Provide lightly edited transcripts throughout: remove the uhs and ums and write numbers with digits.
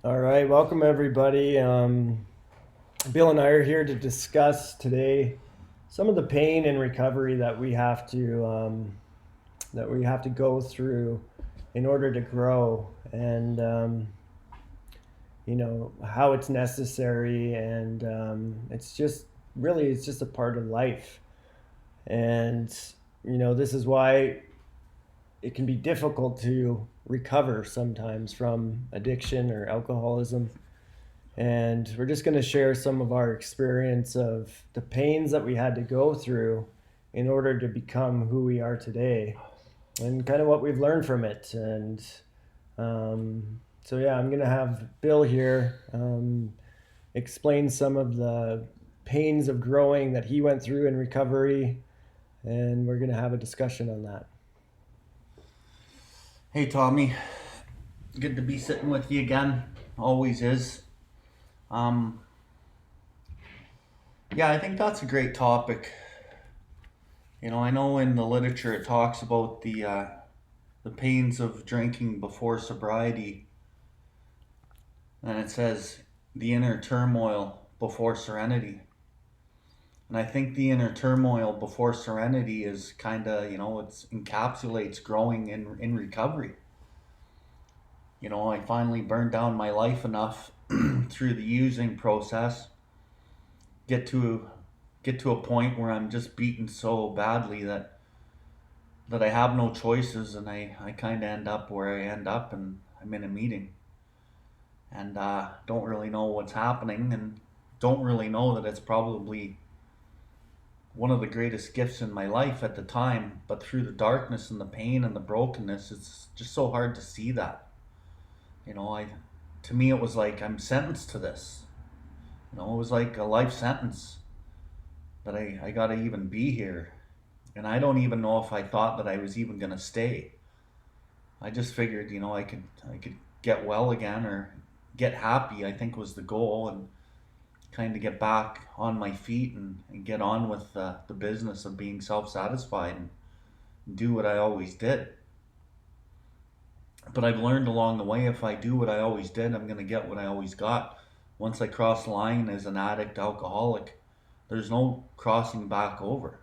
All right, welcome everybody. Bill and I are here to discuss today some of the pain and recovery that we have to go through in order to grow, and how it's necessary, and it's just a part of life, and this is why it can be difficult to recover sometimes from addiction or alcoholism. And we're just going to share some of our experience of the pains that we had to go through in order to become who we are today, and kind of what we've learned from it. And yeah, I'm going to have Bill here explain some of the pains of growing that he went through in recovery, and we're going to have a discussion on that. Hey Tommy, good to be sitting with you again. Always is. Um, yeah, I think that's a great topic. I know in the literature it talks about the pains of drinking before sobriety, and it says the inner turmoil before serenity. And I think the inner turmoil before serenity is kind of, it encapsulates growing in recovery. I finally burned down my life enough through the using process, get to get to a point where I'm just beaten so badly that I have no choices, and I kind of end up where I end up, and I'm in a meeting and don't really know what's happening, and don't really know that it's probably one of the greatest gifts in my life at the time. But through the darkness and the pain and the brokenness, it's just so hard to see that. I to me it was like I'm sentenced to this. It was like a life sentence that I got to even be here. And I don't even know if I thought that I was even going to stay. I just figured, I could get well again, or get happy, I think was the goal, and kind of get back on my feet, and get on with the business of being self satisfied, and do what I always did. But I've learned along the way, if I do what I always did, I'm going to get what I always got. Once I cross the line as an addict alcoholic, there's no crossing back over.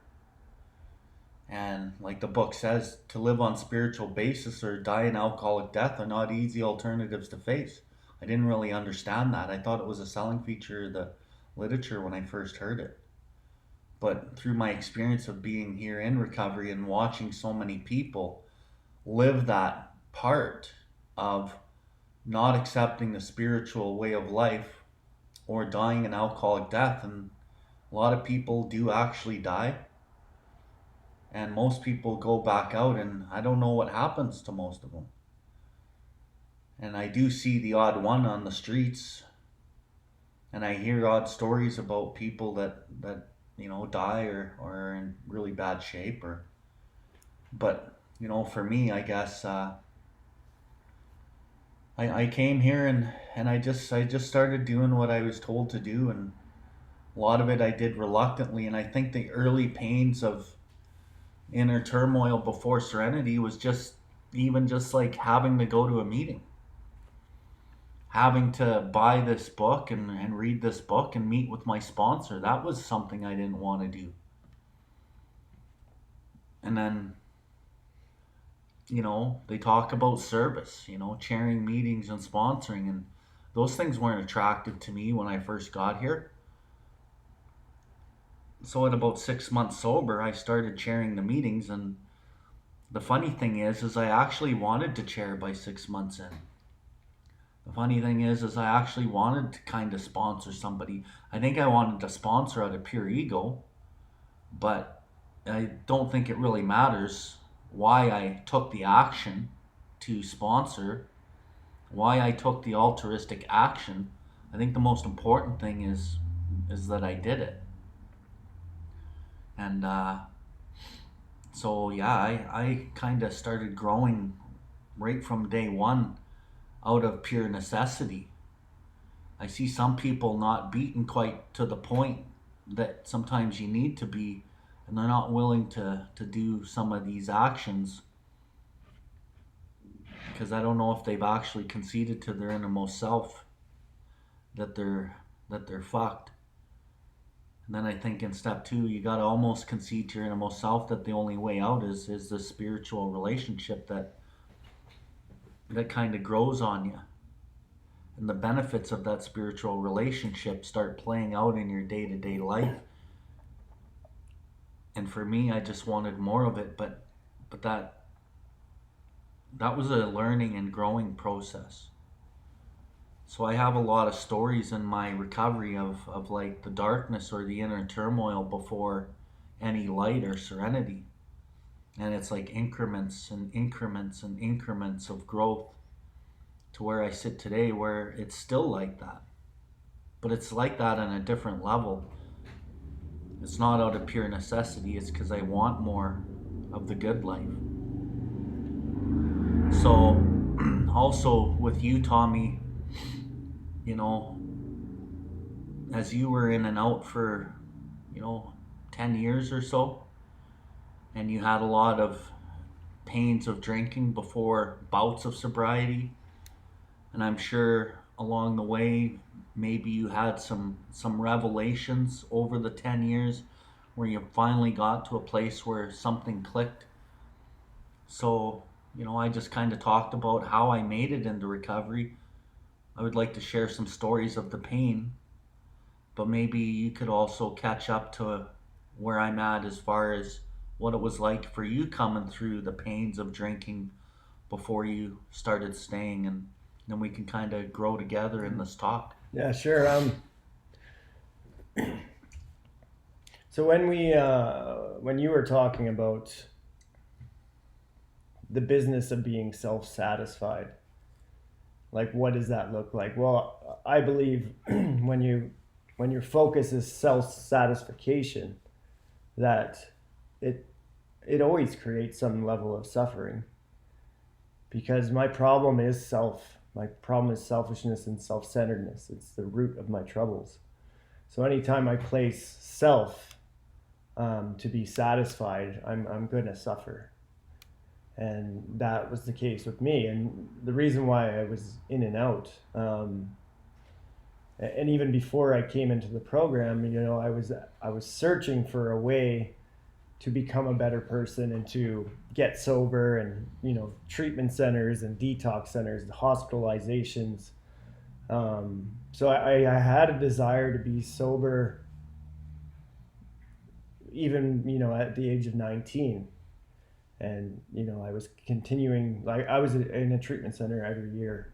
And like the book says, to live on spiritual basis or die an alcoholic death are not easy alternatives to face. I didn't really understand that. I thought it was a selling feature of the literature when I first heard it. But through my experience of being here in recovery and watching so many people live that part of not accepting the spiritual way of life, or dying an alcoholic death, and a lot of people do actually die, and most people go back out, and I don't know what happens to most of them. And I do see the odd one on the streets, and I hear odd stories about people that die, or are in really bad shape, or but for me, I guess I came here, and I just started doing what I was told to do, and a lot of it I did reluctantly. And I think the early pains of inner turmoil before serenity was just like having to go to a meeting, having to buy this book, and read this book and meet with my sponsor. That was something I didn't want to do. And then, they talk about service, chairing meetings and sponsoring, and those things weren't attractive to me when I first got here. So at about 6 months sober, I started chairing the meetings, and the funny thing is I actually wanted to chair by 6 months in. The funny thing is I actually wanted to kind of sponsor somebody. I think I wanted to sponsor out of pure ego, but I don't think it really matters why I took the action to sponsor, why I took the altruistic action. I think the most important thing is that I did it. And so yeah, I kind of started growing right from day one out of pure necessity. I see some people not beaten quite to the point that sometimes you need to be, and they're not willing to do some of these actions, because I don't know if they've actually conceded to their innermost self that they're fucked. And then I think in step two, you gotta almost concede to your innermost self that the only way out is the spiritual relationship that kind of grows on you, and the benefits of that spiritual relationship start playing out in your day to day life. And for me, I just wanted more of it, but that was a learning and growing process. So I have a lot of stories in my recovery of like the darkness or the inner turmoil before any light or serenity. And it's like increments and increments and increments of growth to where I sit today, where it's still like that. But it's like that on a different level. It's not out of pure necessity, it's because I want more of the good life. So, also with you, Tommy, you know, as you were in and out for, 10 years or so, and you had a lot of pains of drinking before bouts of sobriety, and I'm sure along the way, maybe you had some revelations over the 10 years where you finally got to a place where something clicked. So, I just kind of talked about how I made it into recovery. I would like to share some stories of the pain, but maybe you could also catch up to where I'm at as far as what it was like for you coming through the pains of drinking before you started staying, and then we can kind of grow together in this talk. Yeah, sure. So when you were talking about the business of being self-satisfied, like what does that look like? Well, I believe when your focus is self-satisfaction, that it it always creates some level of suffering, because my problem is selfishness and self-centeredness. It's the root of my troubles. So anytime I place self to be satisfied, I'm going to suffer. And that was the case with me. And the reason why I was in and out, and even before I came into the program, I was searching for a way to become a better person and to get sober, and treatment centers and detox centers, hospitalizations. So I had a desire to be sober, even at the age of 19. And I was continuing, like I was in a treatment center every year,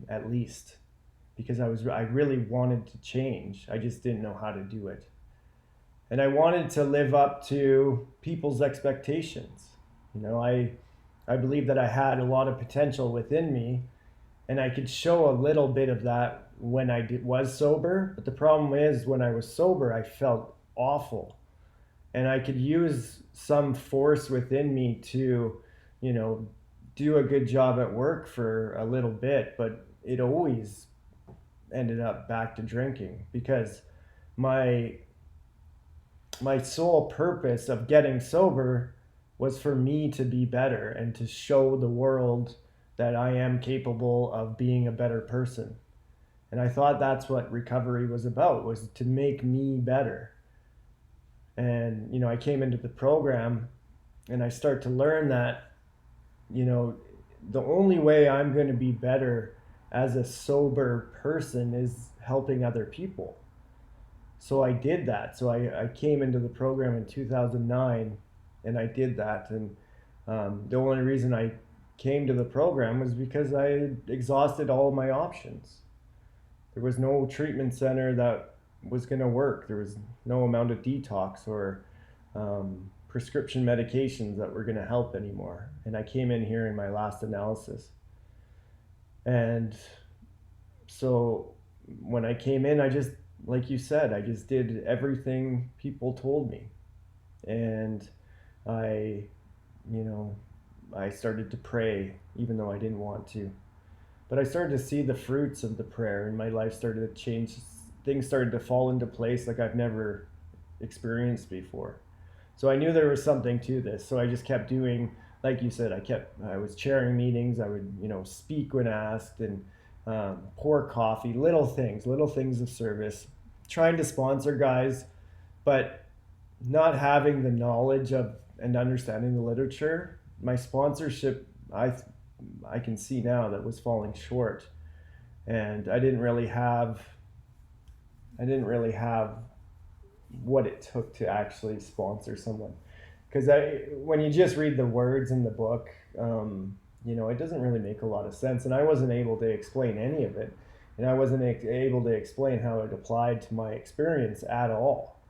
at least, because I really wanted to change. I just didn't know how to do it. And I wanted to live up to people's expectations. I believe that I had a lot of potential within me, and I could show a little bit of that when was sober. But the problem is, when I was sober, I felt awful, and I could use some force within me to, do a good job at work for a little bit, but it always ended up back to drinking, because my sole purpose of getting sober was for me to be better and to show the world that I am capable of being a better person. And I thought that's what recovery was about, was to make me better. And I came into the program, and I start to learn that the only way I'm going to be better as a sober person is helping other people. So I did that. So I came into the program in 2009, and I did that. And the only reason I came to the program was because I had exhausted all of my options. There was no treatment center that was going to work. There was no amount of detox or prescription medications that were going to help anymore. And I came in here in my last analysis. And so when I came in, I just, like you said, I just did everything people told me. And I, I started to pray, even though I didn't want to. But I started to see the fruits of the prayer, and my life started to change. Things started to fall into place like I've never experienced before. So I knew there was something to this. So I just kept doing, like you said, I was chairing meetings. I would, speak when asked, and pour coffee, little things of service, trying to sponsor guys, but not having the knowledge of and understanding the literature. My sponsorship, I can see now that was falling short, and I didn't really have what it took to actually sponsor someone. Because when you just read the words in the book, it doesn't really make a lot of sense, and I wasn't able to explain any of it, and I wasn't able to explain how it applied to my experience at all.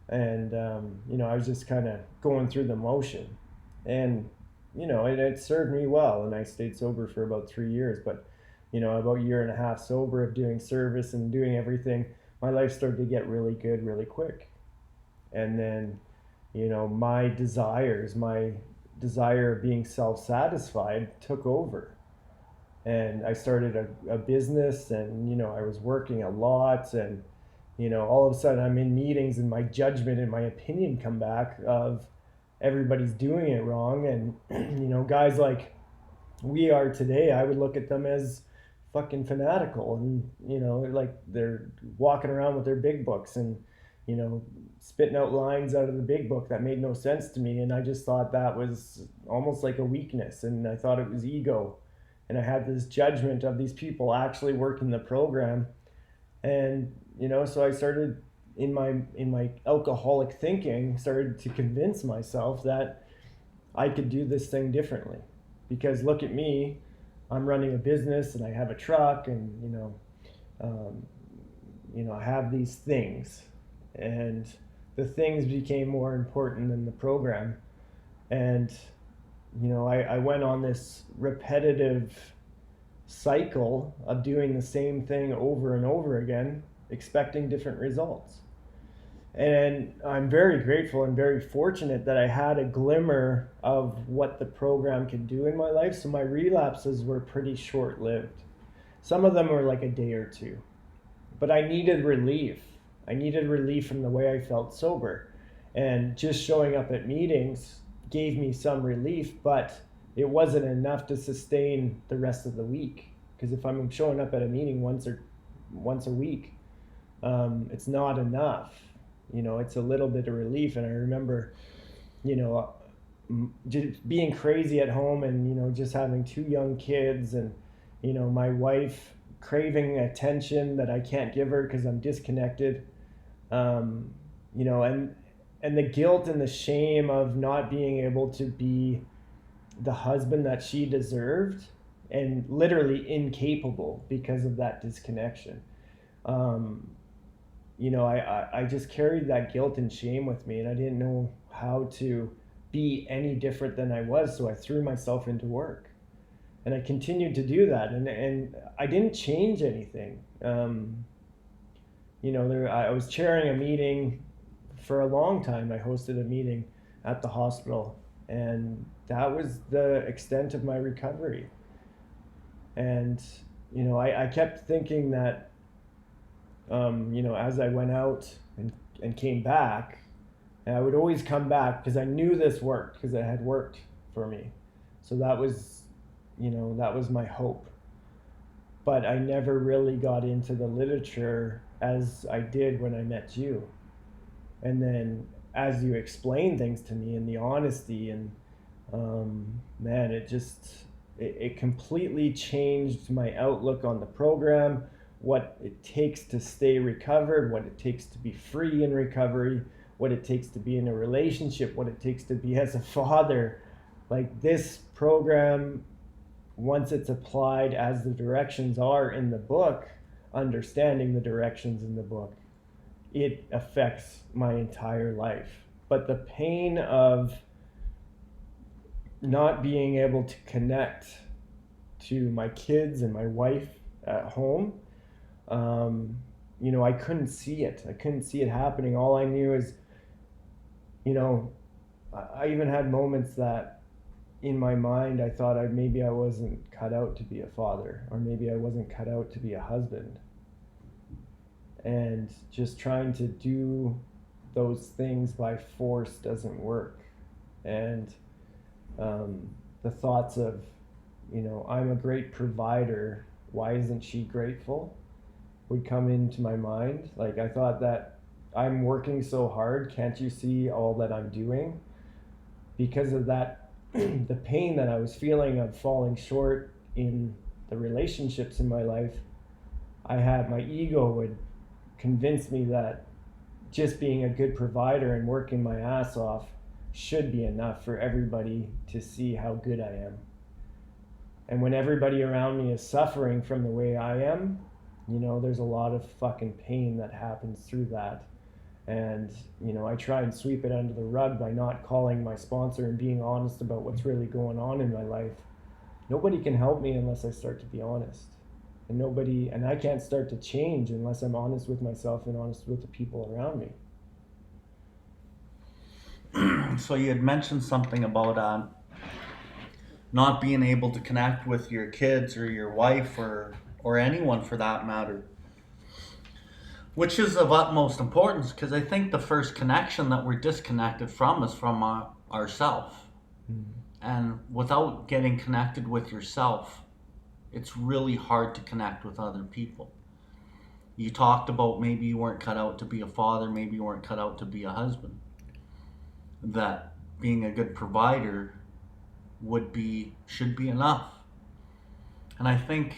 And I was just kind of going through the motion, and it served me well, and I stayed sober for about 3 years. But about a year and a half sober of doing service and doing everything, my life started to get really good really quick. And then my desire of being self-satisfied took over, and I started a business, and I was working a lot, and all of a sudden I'm in meetings, and my judgment and my opinion come back of everybody's doing it wrong. And guys like we are today, I would look at them as fucking fanatical, and like they're walking around with their big books and spitting out lines out of the big book that made no sense to me, and I just thought that was almost like a weakness, and I thought it was ego, and I had this judgment of these people actually working the program. And so I started in my alcoholic thinking, started to convince myself that I could do this thing differently, because look at me, I'm running a business, and I have a truck, and I have these things, and the things became more important than the program. And I went on this repetitive cycle of doing the same thing over and over again, expecting different results. And I'm very grateful and very fortunate that I had a glimmer of what the program could do in my life. So my relapses were pretty short lived. Some of them were like a day or two, but I needed relief. I needed relief from the way I felt sober. And just showing up at meetings gave me some relief, but it wasn't enough to sustain the rest of the week. Because if I'm showing up at a meeting once a week, it's not enough. It's a little bit of relief. And I remember, just being crazy at home, and just having 2 young kids, and my wife craving attention that I can't give her because I'm disconnected. And the guilt and the shame of not being able to be the husband that she deserved, and literally incapable because of that disconnection. I just carried that guilt and shame with me, and I didn't know how to be any different than I was, so I threw myself into work. And I continued to do that, and I didn't change anything. I was chairing a meeting for a long time. I hosted a meeting at the hospital, and that was the extent of my recovery. And I kept thinking that as I went out and came back, and I would always come back because I knew this worked, because it had worked for me. So that was my hope. But I never really got into the literature as I did when I met you. And then as you explained things to me, and the honesty, and man, it completely changed my outlook on the program, what it takes to stay recovered, what it takes to be free in recovery, what it takes to be in a relationship, what it takes to be as a father. Like, this program, once it's applied as the directions are in the book, understanding the directions in the book, it affects my entire life. But the pain of not being able to connect to my kids and my wife at home, I couldn't see it. I couldn't see it happening. All I knew is, I even had moments that in my mind I thought maybe I wasn't cut out to be a father, or maybe I wasn't cut out to be a husband. And just trying to do those things by force doesn't work. And the thoughts of, I'm a great provider why isn't she grateful, would come into my mind. Like, I thought that I'm working so hard, can't you see all that I'm doing? Because of that, the pain that I was feeling of falling short in the relationships in my life, I had my ego would convince me that just being a good provider and working my ass off should be enough for everybody to see how good I am. And when everybody around me is suffering from the way I am, there's a lot of fucking pain that happens through that. And, I try and sweep it under the rug by not calling my sponsor and being honest about what's really going on in my life. Nobody can help me unless I start to be honest. And I can't start to change unless I'm honest with myself and honest with the people around me. So you had mentioned something about not being able to connect with your kids or your wife or anyone for that matter, which is of utmost importance, because I think the first connection that we're disconnected from is from ourself. And without getting connected with yourself, it's really hard to connect with other people. You talked about maybe you weren't cut out to be a father, maybe you weren't cut out to be a husband. That being a good provider should be enough. And I think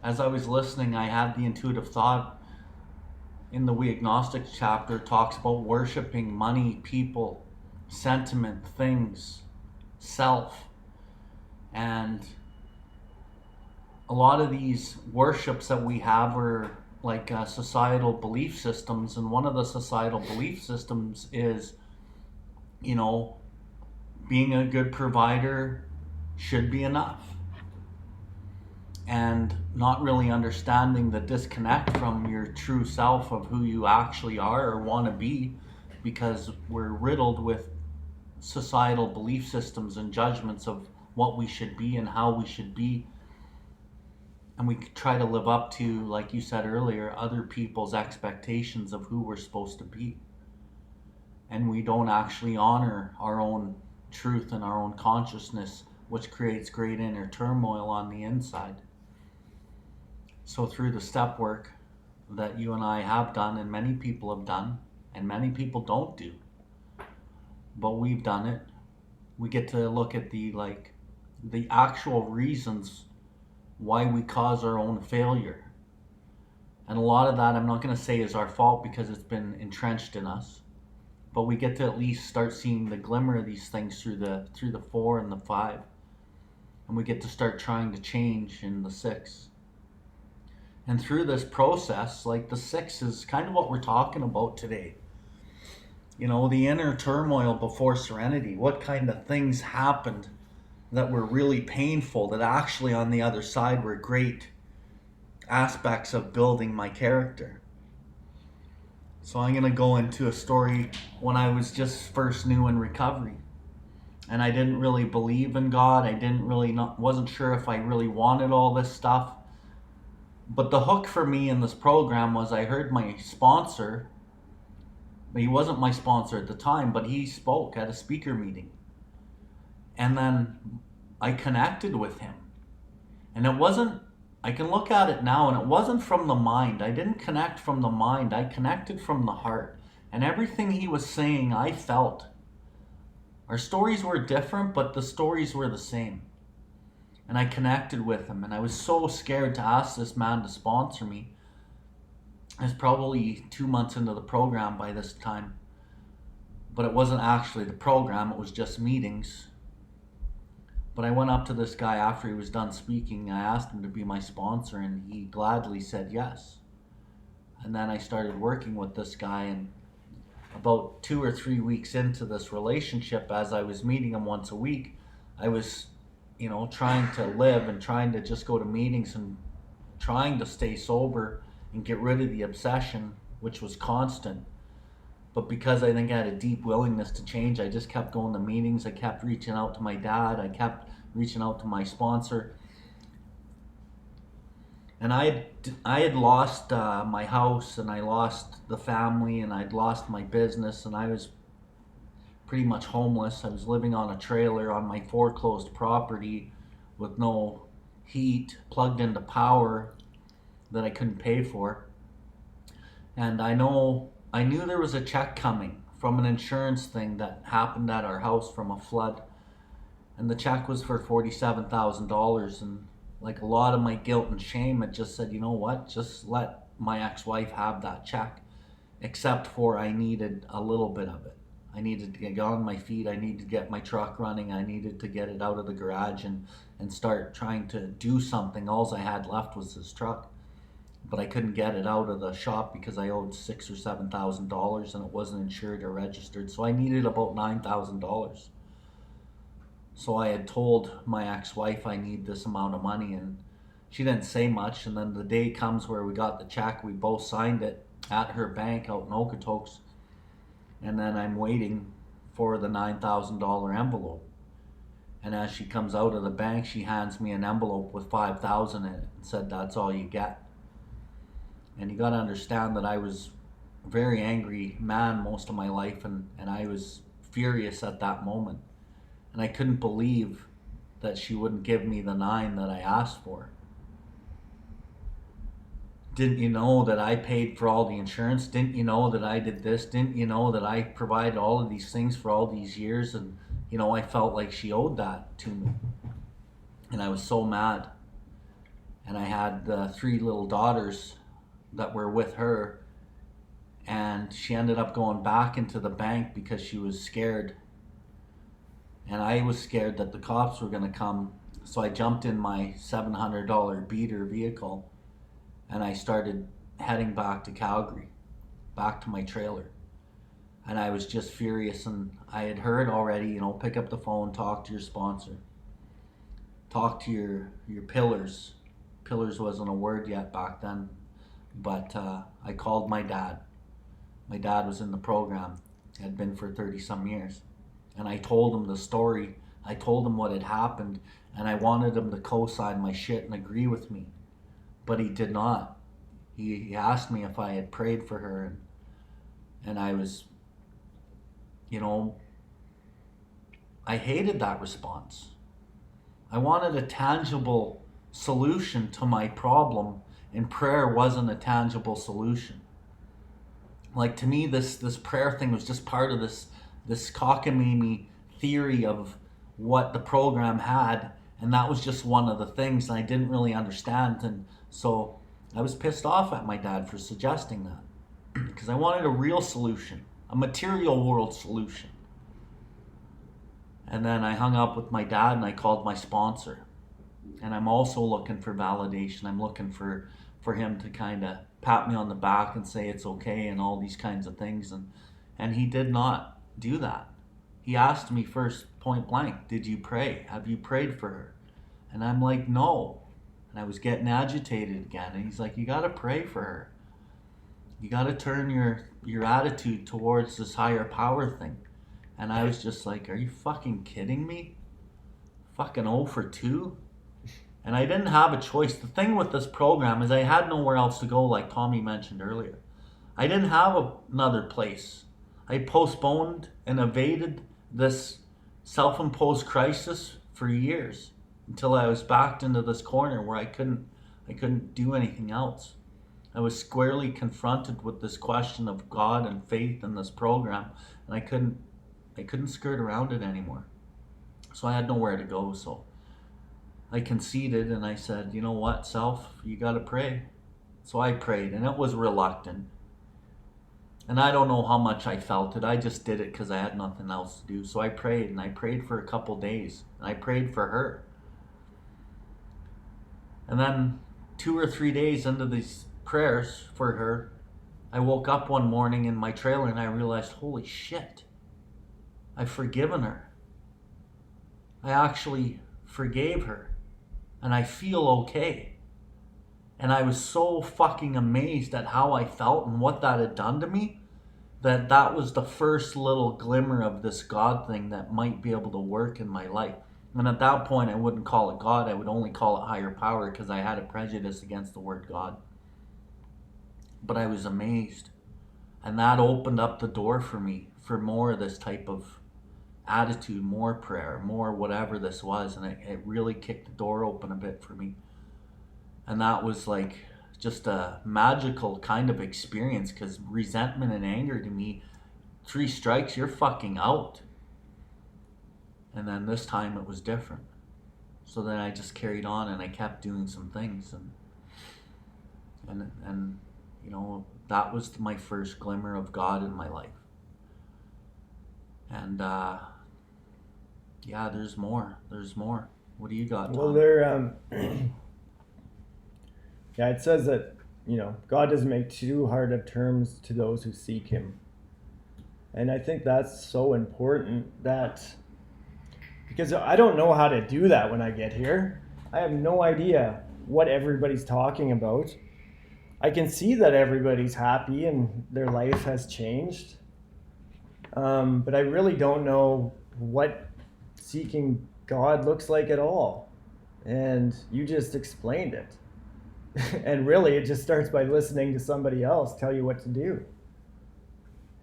as I was listening, I had the intuitive thought in the We Agnostic chapter, it talks about worshiping money, people, sentiment, things, self. And a lot of these worships that we have are like societal belief systems. And one of the societal belief systems is, being a good provider should be enough. And not really understanding the disconnect from your true self of who you actually are or want to be, because we're riddled with societal belief systems and judgments of what we should be and how we should be. And we try to live up to, like you said earlier, other people's expectations of who we're supposed to be. And we don't actually honor our own truth and our own consciousness, which creates great inner turmoil on the inside. So through the step work that you and I have done, and many people have done, and many people don't do, but we've done it, we get to look at the actual reasons why we cause our own failure. And a lot of that, I'm not going to say is our fault because it's been entrenched in us, but we get to at least start seeing the glimmer of these things through the 4 and the 5. And we get to start trying to change in the 6. And through this process, like the 6 is kind of what we're talking about today. The inner turmoil before serenity. What kind of things happened that were really painful that actually on the other side were great aspects of building my character. So I'm going to go into a story when I was just first new in recovery. And I didn't really believe in God. Wasn't sure if I really wanted all this stuff. But the hook for me in this program was I heard my sponsor, he wasn't my sponsor at the time, but he spoke at a speaker meeting. And then I connected with him. And I can look at it now, and it wasn't from the mind. I didn't connect from the mind. I connected from the heart. And everything he was saying, I felt. Our stories were different, but the stories were the same. And I connected with him, and I was so scared to ask this man to sponsor me. I was probably 2 months into the program by this time. But it wasn't actually the program, it was just meetings. But I went up to this guy after he was done speaking. I asked him to be my sponsor, and he gladly said yes. And then I started working with this guy, and about 2 or 3 weeks into this relationship, as I was meeting him once a week, I was trying to live and trying to just go to meetings and trying to stay sober and get rid of the obsession, which was constant. But because I think I had a deep willingness to change, I just kept going to meetings. I kept reaching out to my dad. I kept reaching out to my sponsor. And I had lost my house, and I lost the family, and I'd lost my business, and I was pretty much homeless. I was living on a trailer on my foreclosed property with no heat, plugged into power that I couldn't pay for. And I knew there was a check coming from an insurance thing that happened at our house from a flood. And the check was for $47,000. And like a lot of my guilt and shame, it just said, you know what, just let my ex-wife have that check. Except for I needed a little bit of it. I needed to get on my feet. I needed to get my truck running. I needed to get it out of the garage and start trying to do something. All I had left was this truck. But I couldn't get it out of the shop because I owed $6,000 or $7,000 and it wasn't insured or registered. So I needed about $9,000. So I had told my ex-wife I need this amount of money, and she didn't say much. And then the day comes where we got the check. We both signed it at her bank out in Okotoks. And then I'm waiting for the $9,000 envelope. And as she comes out of the bank, she hands me an envelope with $5,000 in it and said, "That's all you get." And you got to understand that I was a very angry man most of my life, and I was furious at that moment. And I couldn't believe that she wouldn't give me the $9,000 that I asked for. Didn't you know that I paid for all the insurance? Didn't you know that I did this? Didn't you know that I provided all of these things for all these years? And, I felt like she owed that to me. And I was so mad. And I had 3 little daughters that were with her, and she ended up going back into the bank because she was scared, and I was scared that the cops were going to come. So I jumped in my $700 beater vehicle and I started heading back to Calgary, back to my trailer. And I was just furious, and I had heard already, pick up the phone, talk to your sponsor, talk to your pillars. Pillars wasn't a word yet back then. But I called my dad. My dad was in the program, had been for 30 some years. And I told him the story. I told him what had happened, and I wanted him to co-sign my shit and agree with me. But he did not. He asked me if I had prayed for her, and I was, I hated that response. I wanted a tangible solution to my problem, and prayer wasn't a tangible solution. Like, to me, this prayer thing was just part of this cockamamie theory of what the program had, and that was just one of the things, and I didn't really understand. And so I was pissed off at my dad for suggesting that, because I wanted a real solution, a material world solution. And then I hung up with my dad and I called my sponsor. And I'm also looking for validation. I'm looking for him to kind of pat me on the back and say it's okay and all these kinds of things. And he did not do that. He asked me first, point blank, "Did you pray? Have you prayed for her?" And I'm like, "No." And I was getting agitated again. And he's like, "You got to pray for her. You got to turn your attitude towards this higher power thing." And I was just like, "Are you fucking kidding me? Fucking 0 for 2? And I didn't have a choice. The thing with this program is I had nowhere else to go, like Tommy mentioned earlier. I didn't have another place. I postponed and evaded this self-imposed crisis for years until I was backed into this corner where I couldn't do anything else. I was squarely confronted with this question of God and faith in this program, and I couldn't skirt around it anymore. So I had nowhere to go. So I conceded and I said, "You know what, self, you got to pray." So I prayed, and it was reluctant. And I don't know how much I felt it. I just did it because I had nothing else to do. So I prayed, and I prayed for a couple days, and I prayed for her. And then 2 or 3 days into these prayers for her, I woke up one morning in my trailer and I realized, holy shit, I've forgiven her. I actually forgave her. And I feel okay. And I was so fucking amazed at how I felt and what that had done to me, that was the first little glimmer of this God thing that might be able to work in my life. And at that point, I wouldn't call it God. I would only call it higher power, because I had a prejudice against the word God. But I was amazed. And that opened up the door for me for more of this type of attitude, more prayer, more whatever this was. And it really kicked the door open a bit for me. And that was like just a magical kind of experience, because resentment and anger to me, 3 strikes, you're fucking out. And then this time it was different. So then I just carried on and I kept doing some things, and you know, that was my first glimmer of God in my life. And yeah, there's more. There's more. What do you got, Tom? Well, there, yeah, it says that, God doesn't make too hard of terms to those who seek Him. And I think that's so important, that because I don't know how to do that when I get here. I have no idea what everybody's talking about. I can see that everybody's happy and their life has changed. But I really don't know what seeking God looks like at all. And you just explained it. And really, it just starts by listening to somebody else tell you what to do.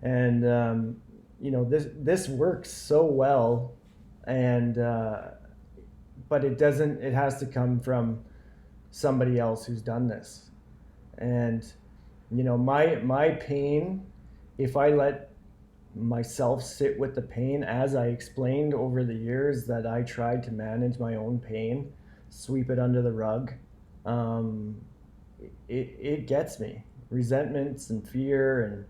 And this works so well, and but it doesn't. It has to come from somebody else who's done this. And my pain, if I let myself sit with the pain, as I explained over the years that I tried to manage my own pain, sweep it under the rug, it gets me. Resentments and fear and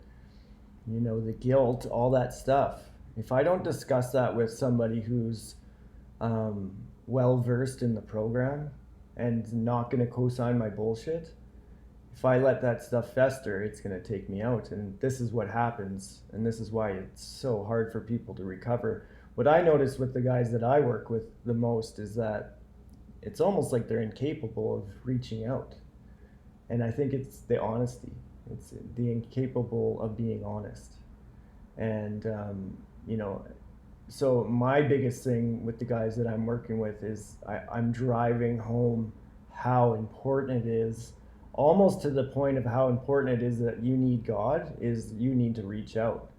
the guilt, all that stuff. If I don't discuss that with somebody who's well versed in the program and not going to co-sign my bullshit, if I let that stuff fester, it's going to take me out. And this is what happens, and this is why it's so hard for people to recover. What I notice with the guys that I work with the most is that it's almost like they're incapable of reaching out. And I think it's the honesty. It's the incapable of being honest. And, so my biggest thing with the guys that I'm working with is I'm driving home how important it is, almost to the point of how important it is that you need God, is you need to reach out.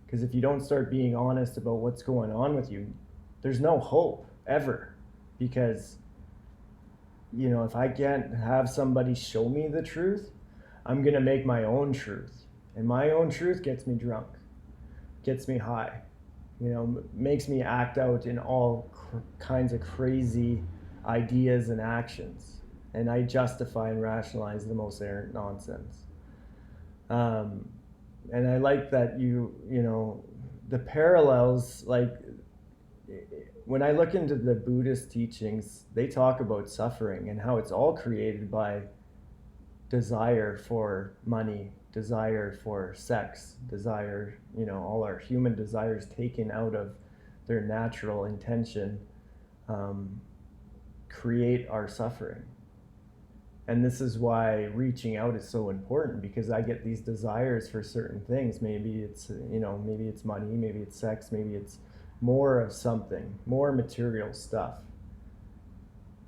Because if you don't start being honest about what's going on with you, there's no hope ever. Because, if I can't have somebody show me the truth, I'm going to make my own truth. And my own truth gets me drunk, gets me high, makes me act out in all kinds of crazy ideas and actions. And I justify and rationalize the most errant nonsense. And I like that the parallels, like when I look into the Buddhist teachings, they talk about suffering and how it's all created by desire for money, desire for sex, desire, all our human desires taken out of their natural intention, create our suffering. And this is why reaching out is so important, because I get these desires for certain things. Maybe it's, maybe it's money, maybe it's sex, maybe it's more of something, more material stuff.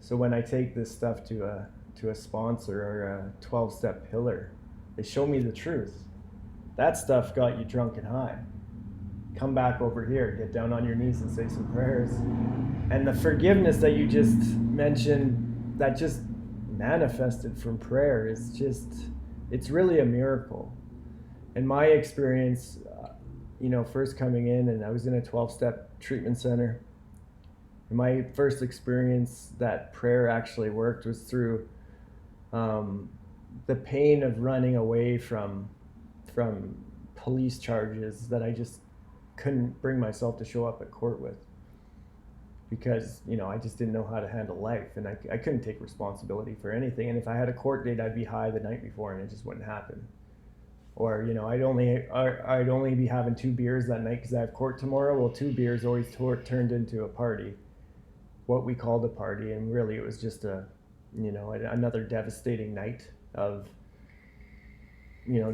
So when I take this stuff to a sponsor or a 12-step pillar, they show me the truth. That stuff got you drunk and high. Come back over here, get down on your knees and say some prayers. And the forgiveness that you just mentioned, that just manifested from prayer, is it's really a miracle. In my experience, first coming in, and I was in a 12-step treatment center. And my first experience that prayer actually worked was through the pain of running away from police charges that I just couldn't bring myself to show up at court with, because I just didn't know how to handle life, and I couldn't take responsibility for anything. And if I had a court date, I'd be high the night before, and it just wouldn't happen. Or I'd only be having 2 beers that night because I have court tomorrow. Well, 2 beers always turned into a party, what we called a party, and really it was just another devastating night of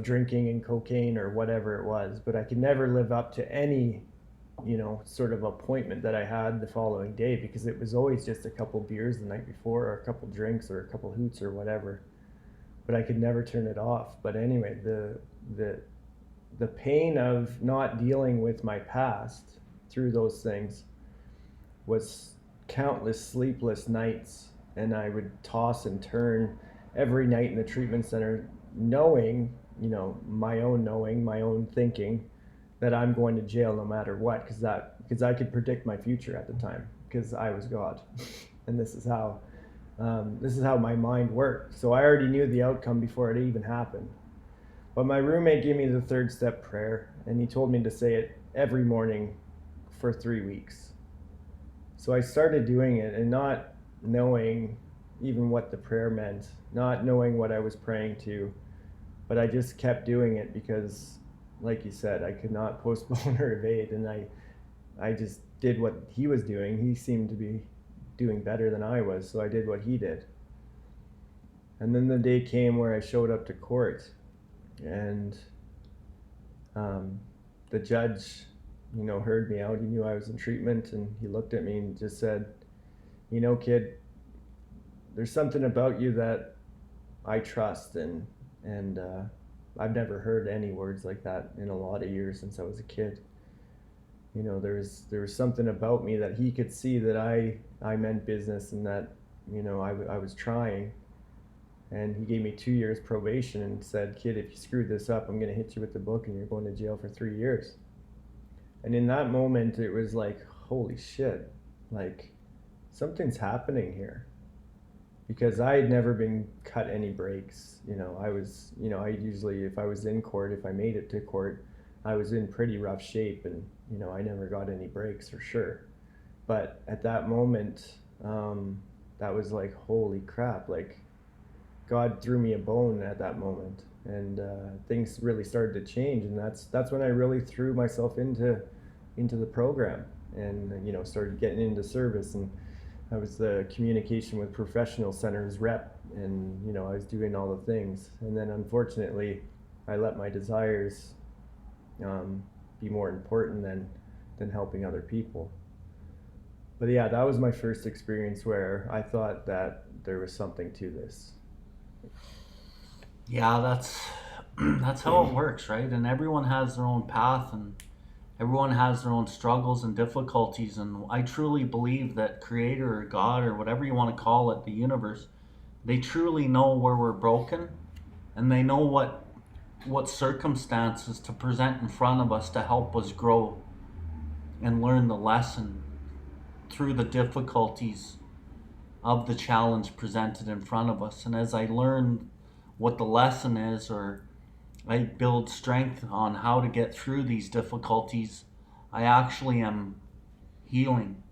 drinking and cocaine or whatever it was. But I could never live up to any sort of appointment that I had the following day, because it was always just a couple beers the night before, or a couple drinks, or a couple hoots or whatever. But I could never turn it off. But anyway, the pain of not dealing with my past through those things was countless sleepless nights, and I would toss and turn every night in the treatment center, knowing, my own knowing, my own thinking, that I'm going to jail no matter what, because I could predict my future at the time, because I was God, and this is how my mind worked. So I already knew the outcome before it even happened. But my roommate gave me the third step prayer, and he told me to say it every morning for 3 weeks. So I started doing it, and not knowing even what the prayer meant, not knowing what I was praying to, but I just kept doing it because, like you said, I could not postpone or evade, and I just did what he was doing. He seemed to be doing better than I was, so I did what he did. And then the day came where I showed up to court, and the judge, heard me out. He knew I was in treatment, and he looked at me and just said, kid, there's something about you that I trust, and I've never heard any words like that in a lot of years since I was a kid. There was something about me that he could see that I meant business, and that I was trying. And he gave me 2 years probation and said, kid, if you screw this up, I'm going to hit you with the book and you're going to jail for 3 years. And in that moment, it was like, holy shit, like something's happening here. Because I had never been cut any breaks. I was, I usually, if I was in court, if I made it to court, I was in pretty rough shape, and, I never got any breaks for sure. But at that moment, that was like, holy crap, like God threw me a bone at that moment, and things really started to change. And that's when I really threw myself into the program, and started getting into service. And I was the communication with professional centers rep, and I was doing all the things. And then unfortunately, I let my desires be more important than helping other people. But yeah, that was my first experience where I thought that there was something to this. Yeah, that's how it works, right? And everyone has their own path, and everyone has their own struggles and difficulties. And I truly believe that Creator or God or whatever you want to call it, the universe, they truly know where we're broken, and they know what circumstances to present in front of us to help us grow and learn the lesson through the difficulties of the challenge presented in front of us. And as I learn what the lesson is, or I build strength on how to get through these difficulties, I actually am healing.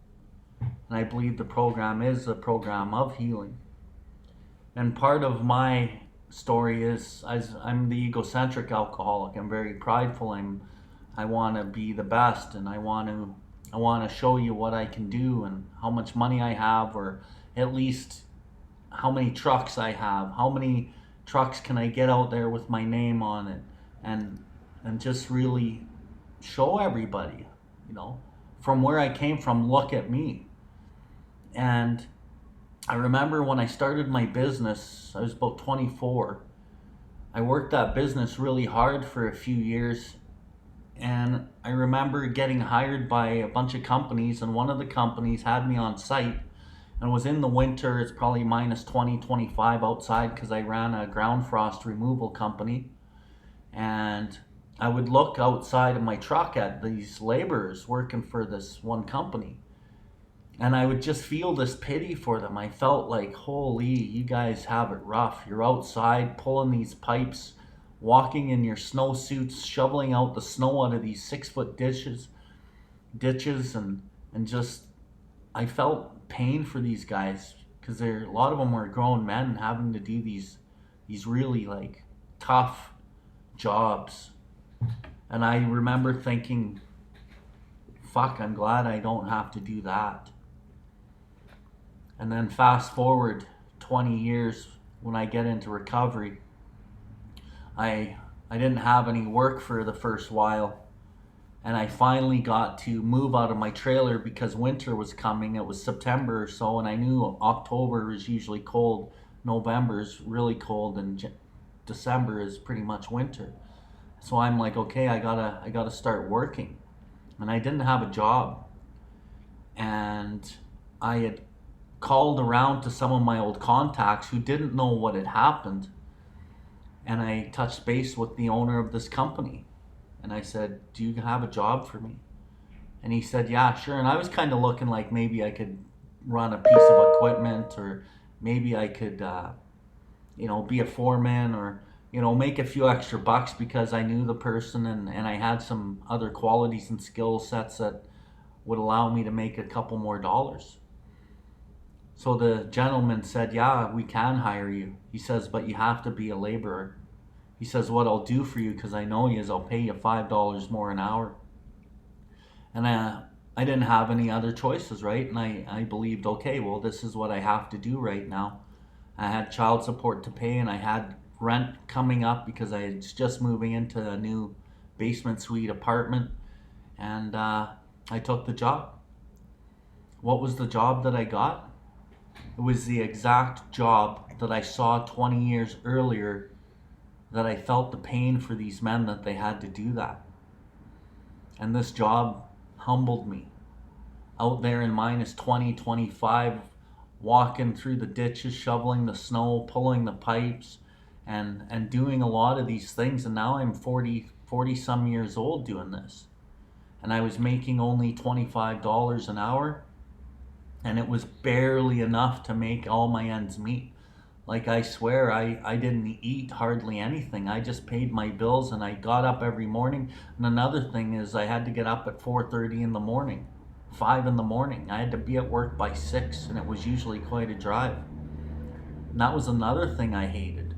And I believe the program is a program of healing. And part of my story is, I'm the egocentric alcoholic. I'm very prideful. I want to be the best, and I want to show you what I can do and how much money I have, or at least how many trucks I have, how many trucks can I get out there with my name on it, and just really show everybody, from where I came from, look at me. And I remember when I started my business, I was about 24. I worked that business really hard for a few years, and I remember getting hired by a bunch of companies, and one of the companies had me on site, and it was in the winter. It's probably minus 20, 25 outside, because I ran a ground frost removal company. And I would look outside of my truck at these laborers working for this one company, and I would just feel this pity for them. I felt like, holy, you guys have it rough. You're outside pulling these pipes, walking in your snowsuits, shoveling out the snow out of these 6-foot ditches, and just, I felt pain for these guys, because a lot of them were grown men having to do these really like tough jobs. And I remember thinking, fuck, I'm glad I don't have to do that. And then fast forward 20 years, when I get into recovery, I didn't have any work for the first while, and I finally got to move out of my trailer because winter was coming. It was September or so, and I knew October is usually cold, November is really cold, and December is pretty much winter. So I'm like, okay, I gotta start working. and I didn't have a job. And I had called around to some of my old contacts who didn't know what had happened. And I touched base with the owner of this company. And I said, "Do you have a job for me?" And he said, "Yeah, sure." And I was kind of looking like maybe I could run a piece of equipment, or maybe I could, be a foreman, or, make a few extra bucks because I knew the person, and I had some other qualities and skill sets that would allow me to make a couple more dollars. So the gentleman said, "Yeah, we can hire you." He says, "But you have to be a laborer." He says, "What I'll do for you, because I know you, is I'll pay you $5 more an hour." And I didn't have any other choices, right? And I believed, okay, well, this is what I have to do right now. I had child support to pay, and I had rent coming up because I was just moving into a new basement suite apartment. And I took the job. What was the job that I got? It was the exact job that I saw 20 years earlier, that I felt the pain for these men that they had to do that. And this job humbled me. Out there in minus 20, 25, walking through the ditches, shoveling the snow, pulling the pipes, and doing a lot of these things. And now I'm 40 some years old doing this. And I was making only $25 an hour. And it was barely enough to make all my ends meet. Like, I swear, I didn't eat hardly anything. I just paid my bills, and I got up every morning. And another thing is, I had to get up at 4:30 in the morning, 5 in the morning. I had to be at work by 6, and it was usually quite a drive. And that was another thing I hated.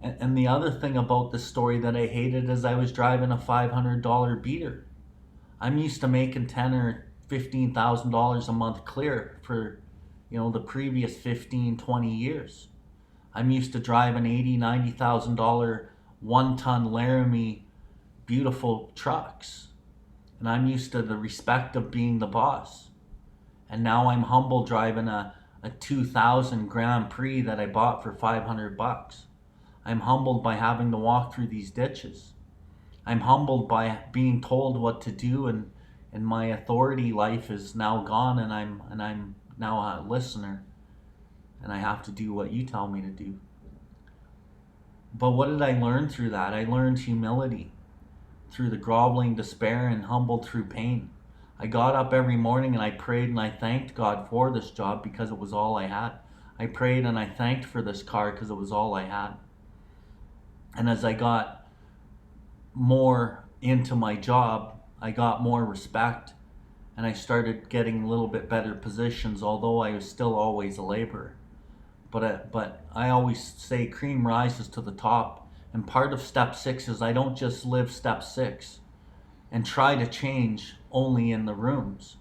And the other thing about this story that I hated is I was driving a $500 beater. I'm used to making $10,000 or $15,000 a month clear for, the previous 15, 20 years. I'm used to driving $80,000, $90,000 1-ton Laramie beautiful trucks. And I'm used to the respect of being the boss. And now I'm humble driving a 2000 Grand Prix that I bought for $500. I'm humbled by having to walk through these ditches. I'm humbled by being told what to do, and my authority life is now gone, and I'm now a listener, and I have to do what you tell me to do. But what did I learn through that? I learned humility through the groveling despair, and humbled through pain. I got up every morning and I prayed and I thanked God for this job because it was all I had. I prayed and I thanked for this car because it was all I had. And as I got more into my job, I got more respect, and I started getting a little bit better positions, although I was still always a laborer. But I always say cream rises to the top, and part of step 6 is I don't just live step 6 and try to change only in the rooms.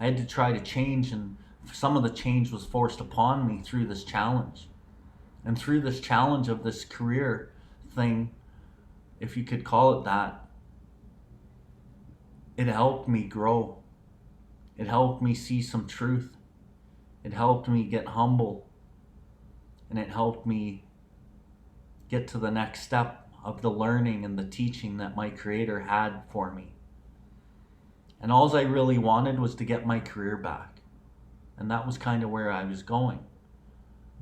I had to try to change, and some of the change was forced upon me through this challenge. And through this challenge of this career thing, if you could call it that, it helped me grow. It helped me see some truth. It helped me get humble. And it helped me get to the next step of the learning and the teaching that my Creator had for me. And all I really wanted was to get my career back. And that was kind of where I was going.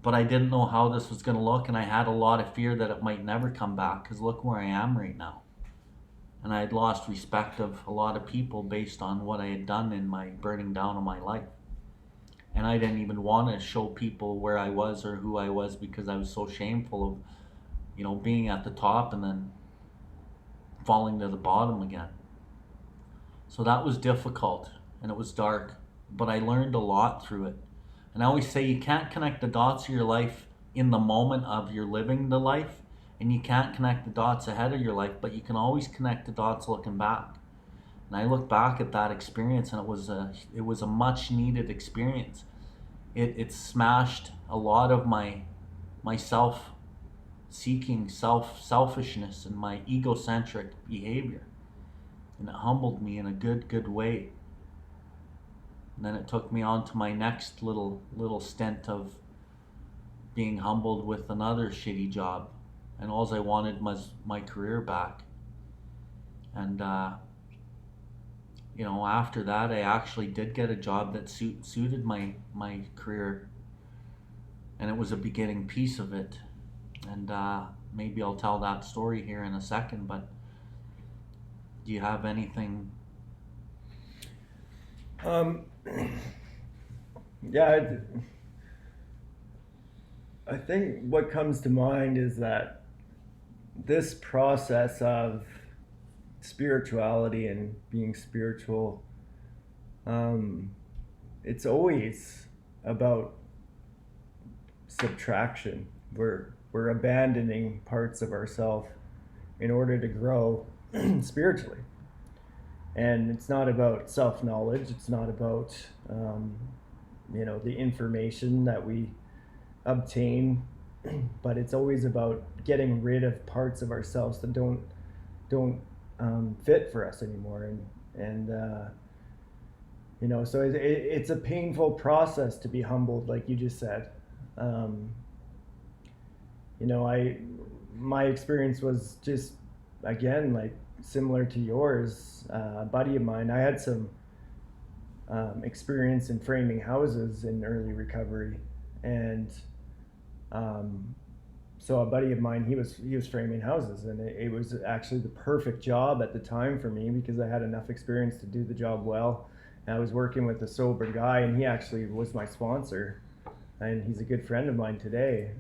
But I didn't know how this was going to look, and I had a lot of fear that it might never come back, because look where I am right now. And I had lost respect of a lot of people based on what I had done in my burning down of my life. And I didn't even want to show people where I was or who I was, because I was so shameful of, being at the top and then falling to the bottom again. So that was difficult, and it was dark, but I learned a lot through it. And I always say you can't connect the dots of your life in the moment of your living the life, and you can't connect the dots ahead of your life, but you can always connect the dots looking back. And I look back at that experience, and it was a much needed experience. It smashed a lot of my self-seeking, selfishness, and my egocentric behavior. And it humbled me in a good way. And then it took me on to my next little stint of being humbled with another shitty job. And all I wanted was my career back. And after that, I actually did get a job that suited my career, and it was a beginning piece of it. And maybe I'll tell that story here in a second. But do you have anything? Um, yeah, I think what comes to mind is that this process of spirituality and being spiritual, um, it's always about subtraction. We're abandoning parts of ourselves in order to grow spiritually. And it's not about self-knowledge. It's not about the information that we obtain, but it's always about getting rid of parts of ourselves that don't fit for us anymore. And so it's a painful process to be humbled, like you just said. Um, I my experience was just, again, like similar to yours. A buddy of mine, I had some experience in framing houses in early recovery, and so a buddy of mine, he was framing houses, and it was actually the perfect job at the time for me because I had enough experience to do the job well. And I was working with a sober guy, and he actually was my sponsor, and he's a good friend of mine today.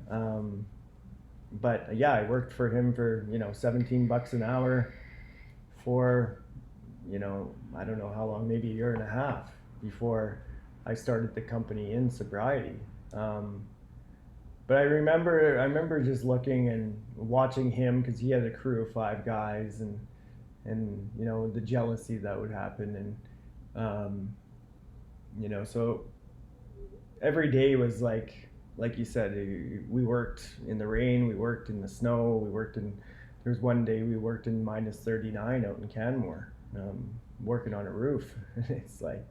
But yeah, I worked for him for $17 an hour for I don't know how long, maybe a year and a half before I started the company in sobriety. But I remember just looking and watching him because he had a crew of 5 guys, and the jealousy that would happen, and so every day was like you said, we worked in the rain, we worked in the snow, there was one day we worked in minus 39 out in Canmore, working on a roof. It's like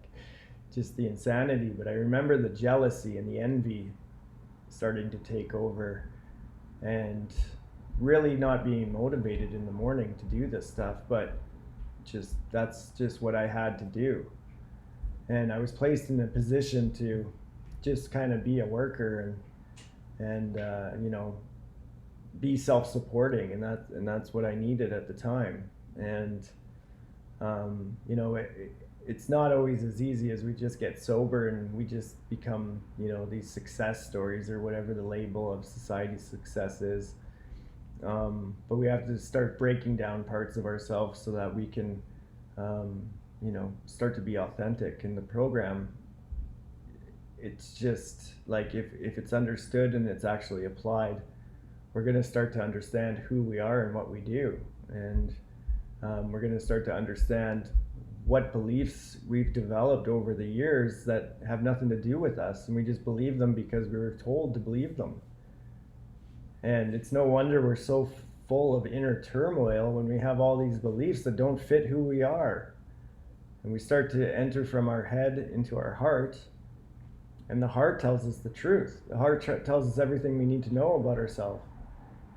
just the insanity. But I remember the jealousy and the envy starting to take over, and really not being motivated in the morning to do this stuff, but that's just what I had to do. And I was placed in a position to just kind of be a worker and be self-supporting, and that's what I needed at the time. And it's not always as easy as we just get sober and we just become these success stories or whatever the label of society's success is. But we have to start breaking down parts of ourselves so that we can start to be authentic. In the program, it's just like if it's understood and it's actually applied, we're going to start to understand who we are and what we do. And we're going to start to understand what beliefs we've developed over the years that have nothing to do with us, and we just believe them because we were told to believe them. And it's no wonder we're so full of inner turmoil when we have all these beliefs that don't fit who we are. And we start to enter from our head into our heart, and the heart tells us the truth. The heart tells us everything we need to know about ourselves.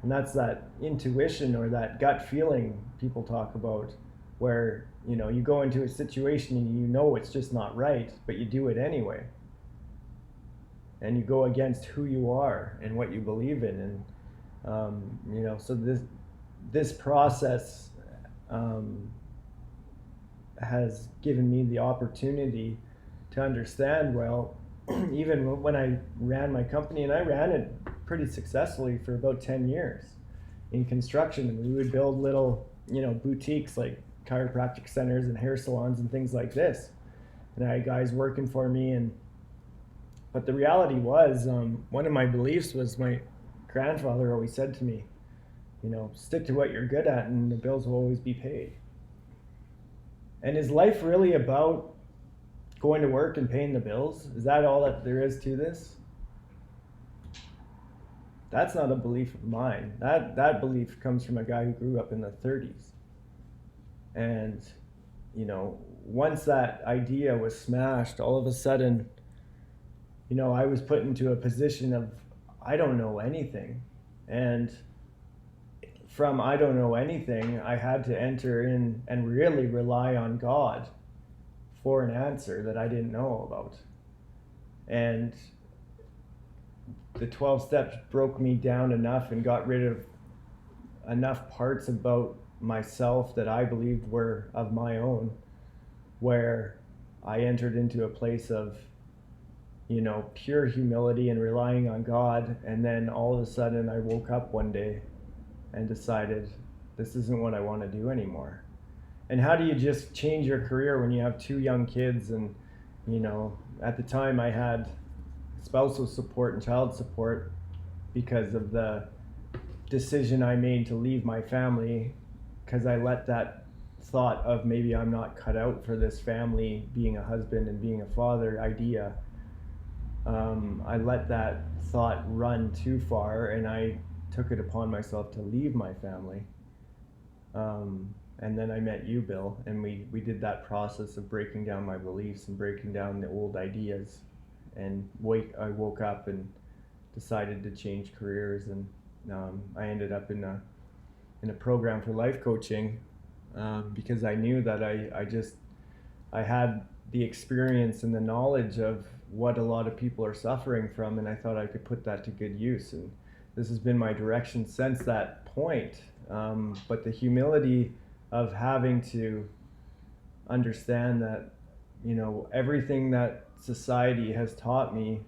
And that's that intuition or that gut feeling people talk about, where you go into a situation and it's just not right, but you do it anyway. And you go against who you are and what you believe in. And so this process has given me the opportunity to understand, well, even when I ran my company, and I ran it pretty successfully for about 10 years in construction, and we would build little boutiques like chiropractic centers and hair salons and things like this, and I had guys working for me. But the reality was, one of my beliefs was, my grandfather always said to me, stick to what you're good at and the bills will always be paid. And is life really about going to work and paying the bills? Is that all that there is to this? That's not a belief of mine. That belief comes from a guy who grew up in the 30s. And, once that idea was smashed, all of a sudden, I was put into a position of, I don't know anything. And from I don't know anything, I had to enter in and really rely on God for an answer that I didn't know about. And the 12 steps broke me down enough and got rid of enough parts about myself that I believed were of my own, where I entered into a place of, pure humility and relying on God. And then all of a sudden I woke up one day and decided this isn't what I want to do anymore. And how do you just change your career when you have 2 young kids? And, at the time I had spousal support and child support because of the decision I made to leave my family, because I let that thought of maybe I'm not cut out for this family, being a husband and being a father idea. I let that thought run too far, and I took it upon myself to leave my family. And then I met you, Bill, and we did that process of breaking down my beliefs and breaking down the old ideas. And I woke up and decided to change careers, and I ended up in a program for life coaching, because I knew that I had the experience and the knowledge of what a lot of people are suffering from, and I thought I could put that to good use. And this has been my direction since that point. But the humility of having to understand that, everything that society has taught me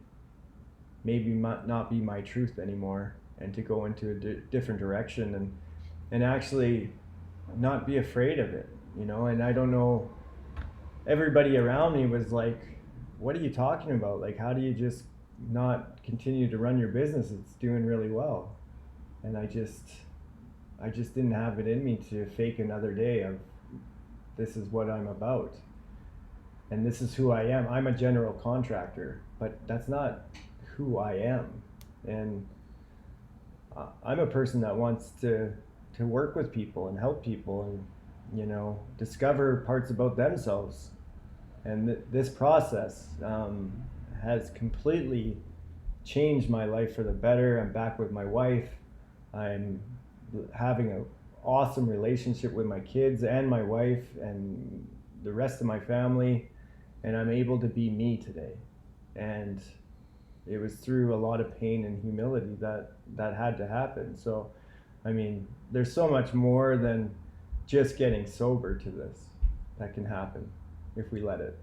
maybe might not be my truth anymore, and to go into a different direction and actually not be afraid of it, and I don't know, everybody around me was like, what are you talking about? Like, how do you just not continue to run your business? It's doing really well. And I just didn't have it in me to fake another day of, this is what I'm about. And this is who I am. I'm a general contractor, but that's not who I am. And I'm a person that wants to work with people and help people and, discover parts about themselves. And this process has completely changed my life for the better. I'm back with my wife. I'm having an awesome relationship with my kids and my wife and the rest of my family. And I'm able to be me today. And it was through a lot of pain and humility that had to happen. So, there's so much more than just getting sober to this that can happen if we let it.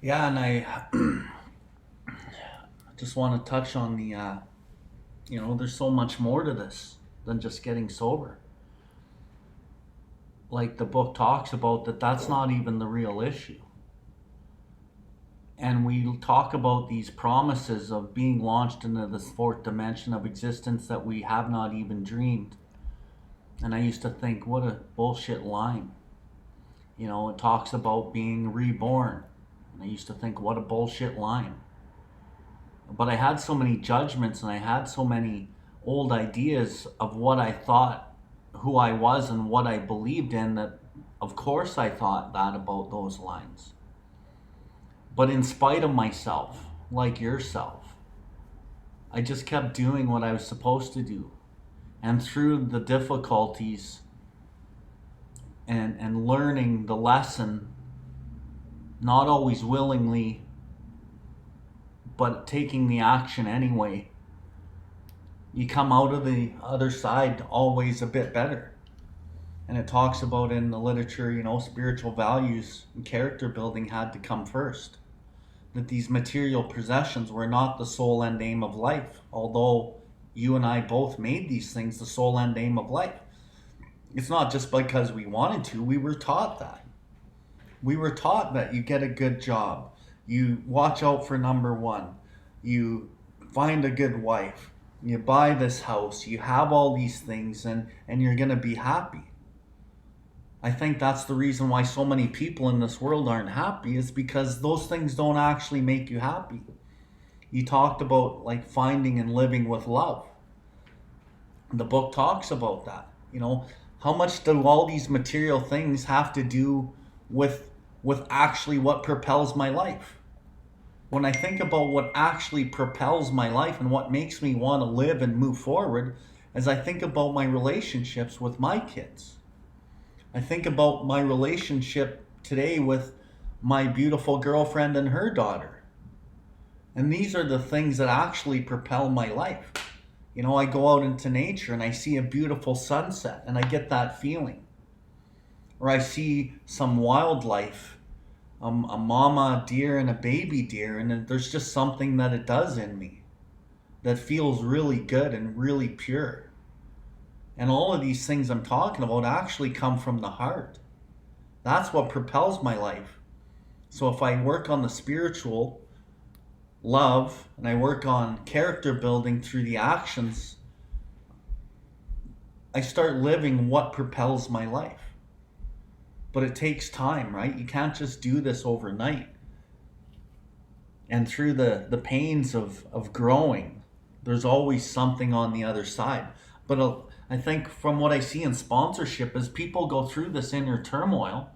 Yeah, and I just want to touch on the, there's so much more to this than just getting sober. Like the book talks about, that's not even the real issue. And we talk about these promises of being launched into this 4th dimension of existence that we have not even dreamed. And I used to think, what a bullshit line. It talks about being reborn. And I used to think, what a bullshit line. But I had so many judgments and I had so many old ideas of what I thought, who I was and what I believed in, that of course I thought that about those lines. But in spite of myself, like yourself, I just kept doing what I was supposed to do. And through the difficulties and learning the lesson, not always willingly, but taking the action anyway, you come out of the other side always a bit better. And it talks about in the literature, spiritual values and character building had to come first. That these material possessions were not the sole end aim of life, although you and I both made these things the sole end aim of life. It's not just because we wanted to, we were taught that. We were taught that you get a good job, you watch out for number 1, you find a good wife, you buy this house, you have all these things, and you're going to be happy. I think that's the reason why so many people in this world aren't happy, is because those things don't actually make you happy. You talked about like finding and living with love. The book talks about that. How much do all these material things have to do with actually what propels my life? When I think about what actually propels my life and what makes me want to live and move forward, as I think about my relationships with my kids. I think about my relationship today with my beautiful girlfriend and her daughter. And these are the things that actually propel my life. You know, I go out into nature and I see a beautiful sunset and I get that feeling. Or I see some wildlife, a mama deer and a baby deer, and there's just something that it does in me that feels really good and really pure. And all of these things I'm talking about actually come from the heart. That's what propels my life. So if I work on the spiritual love and I work on character building through the actions, I start living what propels my life. But it takes time, right? You can't just do this overnight. And through the pains of growing, there's always something on the other side. But I think from what I see in sponsorship is people go through this inner turmoil,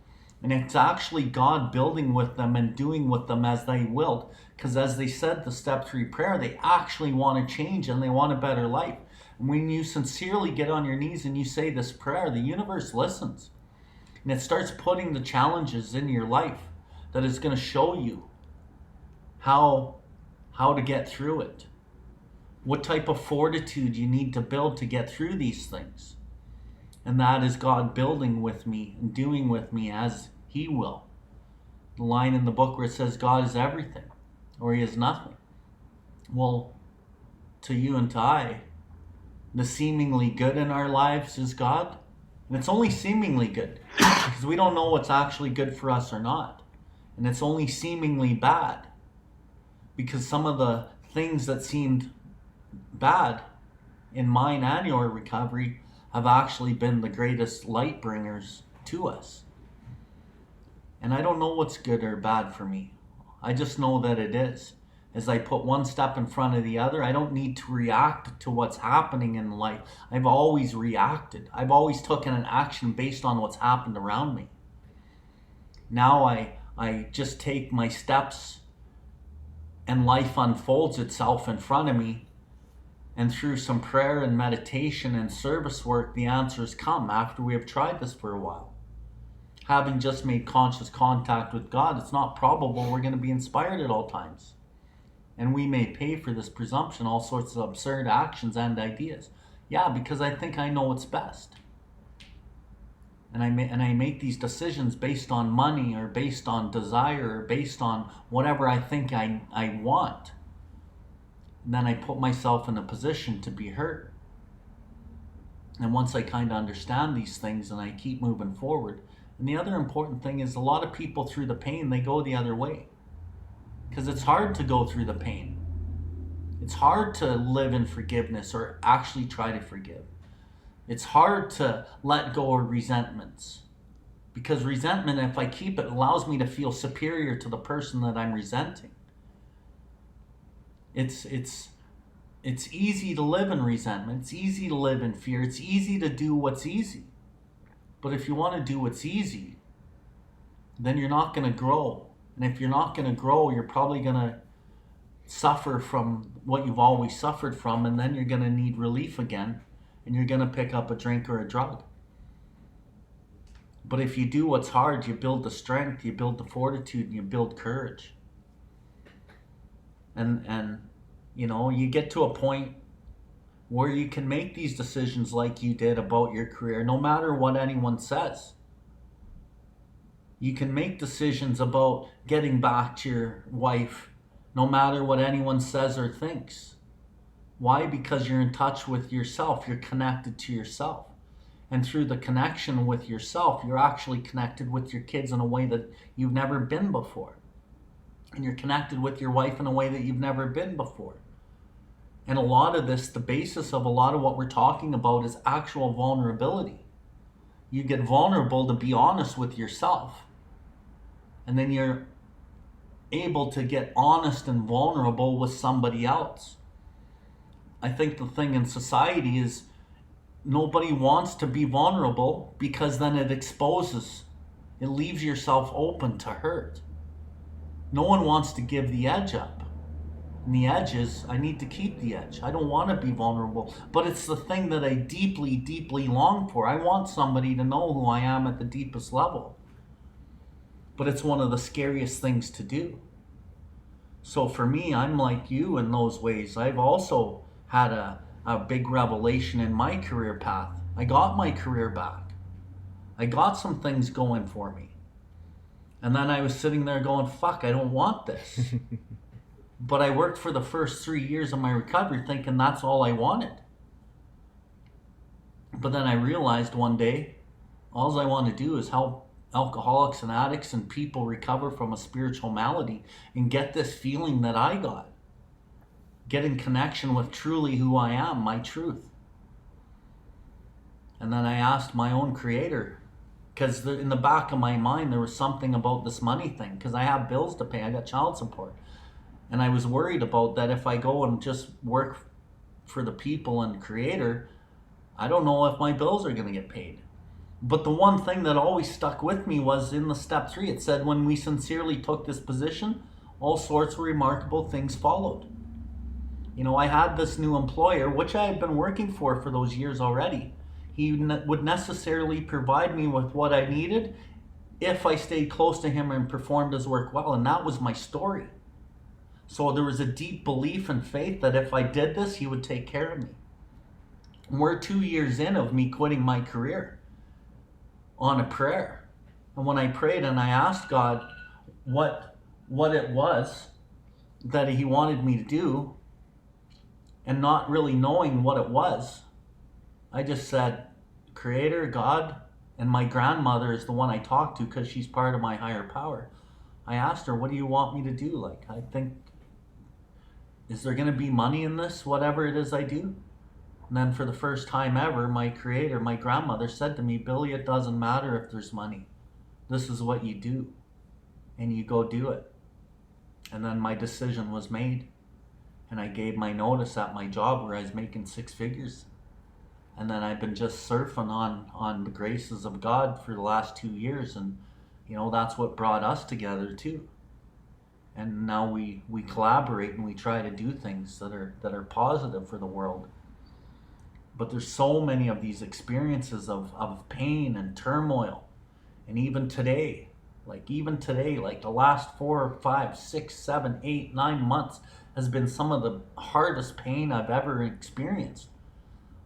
and it's actually God building with them and doing with them as they willed. Because as they said, the step 3 prayer, they actually want to change and they want a better life. And when you sincerely get on your knees and you say this prayer, the universe listens. And it starts putting the challenges in your life that is going to show you how to get through it. What type of fortitude you need to build to get through these things. And that is God building with me and doing with me as He will. The line in the book where it says God is everything or He is nothing. Well, to you and to I, the seemingly good in our lives is God. And it's only seemingly good because we don't know what's actually good for us or not. And it's only seemingly bad because some of the things that seemed bad in mine and your recovery have actually been the greatest light bringers to us. And I don't know what's good or bad for me. I just know that it is. As I put one step in front of the other, I don't need to react to what's happening in life. I've always reacted. I've always taken an action based on what's happened around me. Now I just take my steps and life unfolds itself in front of me. And through some prayer and meditation and service work, the answers come after we have tried this for a while. Having just made conscious contact with God, it's not probable we're going to be inspired at all times. And we may pay for this presumption all sorts of absurd actions and ideas. Yeah, because I think I know what's best. And I make these decisions based on money or based on desire or based on whatever I think I want. And then I put myself in a position to be hurt. And once I kind of understand these things and I keep moving forward. And the other important thing is a lot of people through the pain, they go the other way. Because it's hard to go through the pain. It's hard to live in forgiveness or actually try to forgive. It's hard to let go of resentments. Because resentment, if I keep it, allows me to feel superior to the person that I'm resenting. It's easy to live in resentment. It's easy to live in fear. It's easy to do what's easy. But if you want to do what's easy, then you're not going to grow. And if you're not going to grow, you're probably going to suffer from what you've always suffered from, and then you're going to need relief again, and you're going to pick up a drink or a drug. But if you do what's hard, you build the strength, you build the fortitude, and you build courage. And you know, you get to a point where you can make these decisions like you did about your career, no matter what anyone says. You can make decisions about getting back to your wife, no matter what anyone says or thinks. Why? Because you're in touch with yourself. You're connected to yourself. And through the connection with yourself, you're actually connected with your kids in a way that you've never been before. And you're connected with your wife in a way that you've never been before. And a lot of this, the basis of a lot of what we're talking about is actual vulnerability. You get vulnerable to be honest with yourself. And then you're able to get honest and vulnerable with somebody else. I think the thing in society is nobody wants to be vulnerable because then it exposes. It leaves yourself open to hurt. No one wants to give the edge up. And the edge is, I need to keep the edge. I don't want to be vulnerable. But it's the thing that I deeply, deeply long for. I want somebody to know who I am at the deepest level. but it's one of the scariest things to do. So for me, I'm like you in those ways. I've also had a big revelation in my career path. I got my career back. I got some things going for me. And then I was sitting there going, fuck, I don't want this. But I worked for the first 3 years of my recovery thinking that's all I wanted. But then I realized one day, all I want to do is help alcoholics and addicts and people recover from a spiritual malady and get this feeling that I got. Get in connection with truly who I am, my truth. And then I asked my own creator, because in the back of my mind there was something about this money thing, because I have bills to pay, I got child support. And I was worried about that if I go and just work for the people and creator, I don't know if my bills are going to get paid. But the one thing that always stuck with me was in the step 3, it said, when we sincerely took this position, all sorts of remarkable things followed. You know, I had this new employer, which I had been working for those years already. He would necessarily provide me with what I needed if I stayed close to him and performed his work well. And that was my story. So there was a deep belief and faith that if I did this, he would take care of me. And we're 2 years in of me quitting my career on a prayer. And when I prayed and I asked God what it was that he wanted me to do, and not really knowing what it was, I just said, Creator, God, and my grandmother is the one I talk to because she's part of my higher power. I asked her, what do you want me to do? Like, I think, is there going to be money in this, whatever it is I do? And then for the first time ever, my creator, my grandmother said to me, Billy, it doesn't matter if there's money. This is what you do. And you go do it. And then my decision was made. And I gave my notice at my job where I was making 6 figures. And then I've been just surfing on the graces of God for the last 2 years. And, you know, that's what brought us together too. And now we collaborate and we try to do things that are positive for the world. But there's so many of these experiences of pain and turmoil. And even today, like the last 4, 5, 6, 7, 8, 9 months has been some of the hardest pain I've ever experienced.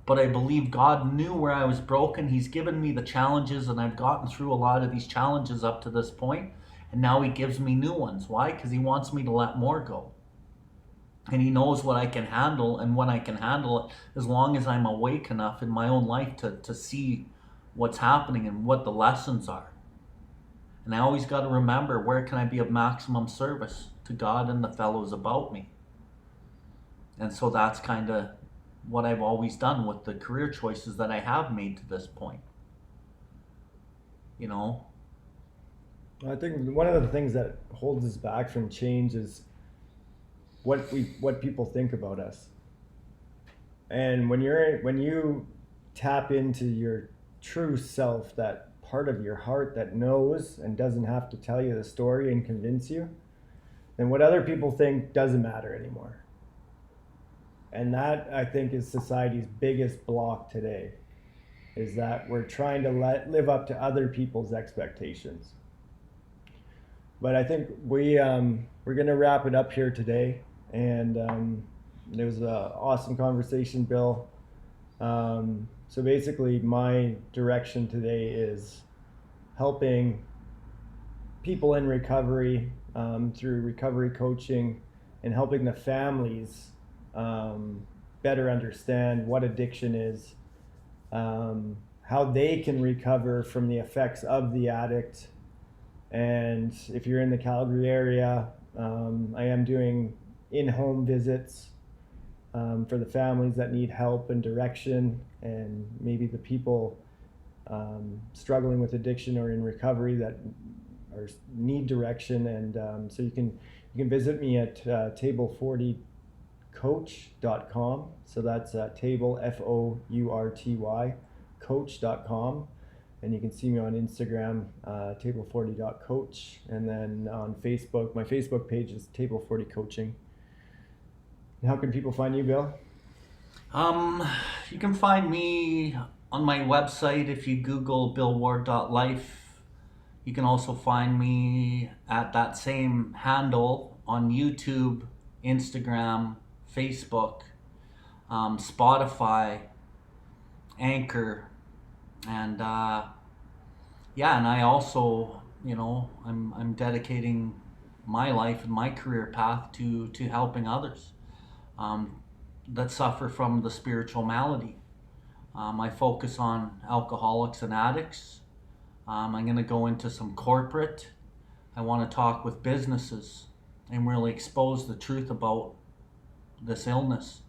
But I believe God knew where I was broken. He's given me the challenges, and I've gotten through a lot of these challenges up to this point. And now he gives me new ones. Why? Because he wants me to let more go. And he knows what I can handle and when I can handle it, as long as I'm awake enough in my own life to see what's happening and what the lessons are. And I always got to remember, where can I be of maximum service to God and the fellows about me? And so that's kind of what I've always done with the career choices that I have made to this point. You know? I think one of the things that holds us back from change is what people think about us. And when you tap into your true self, that part of your heart that knows and doesn't have to tell you the story and convince you, then what other people think doesn't matter anymore. And that, I think, is society's biggest block today, is that we're trying to live up to other people's expectations. But I think we're going to wrap it up here today. And it was an awesome conversation, Bill. So basically, my direction today is helping people in recovery through recovery coaching and helping the families better understand what addiction is, how they can recover from the effects of the addict. And if you're in the Calgary area, I am doing in-home visits for the families that need help and direction, and maybe the people struggling with addiction or in recovery that need direction. And so you can visit me at table40coach.com. So that's table FOURTY coach.com. And you can see me on Instagram, table40.coach. And then on Facebook, my Facebook page is table40 coaching. And how can people find you, Bill? You can find me on my website if you Google billward.life. You can also find me at that same handle on YouTube, Instagram, Facebook, Spotify, Anchor, and yeah, and I also, I'm dedicating my life and my career path to helping others um, that suffer from the spiritual malady. I focus on alcoholics and addicts. I'm going to go into some corporate. I want to talk with businesses and really expose the truth about this illness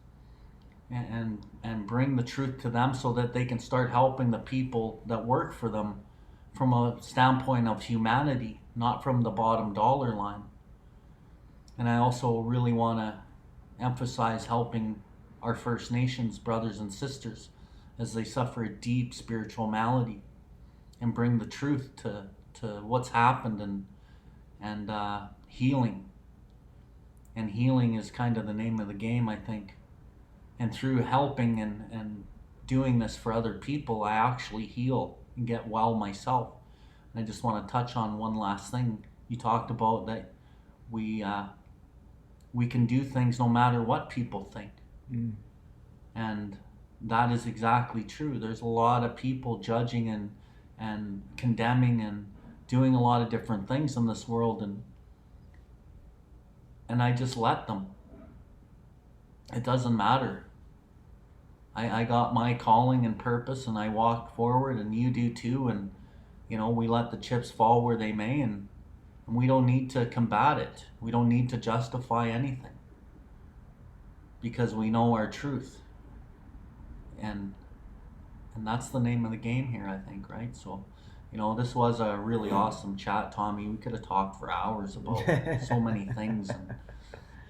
and bring the truth to them so that they can start helping the people that work for them from a standpoint of humanity, not from the bottom dollar line. And I also really want to emphasize helping our First Nations brothers and sisters as they suffer a deep spiritual malady and bring the truth to what's happened and healing. And healing is kind of the name of the game, I think. And through helping and doing this for other people, I actually heal and get well myself. And I just want to touch on one last thing. You talked about that we can do things no matter what people think. And that is exactly true. There's a lot of people judging and condemning and doing a lot of different things in this world, and I just let them. It doesn't matter. I got my calling and purpose, and I walk forward, and you do too, and we let the chips fall where they may, and we don't need to combat it. We don't need to justify anything because we know our truth. And that's the name of the game here, I think, right? So, this was a really awesome chat, Tommy. We could have talked for hours about so many things. And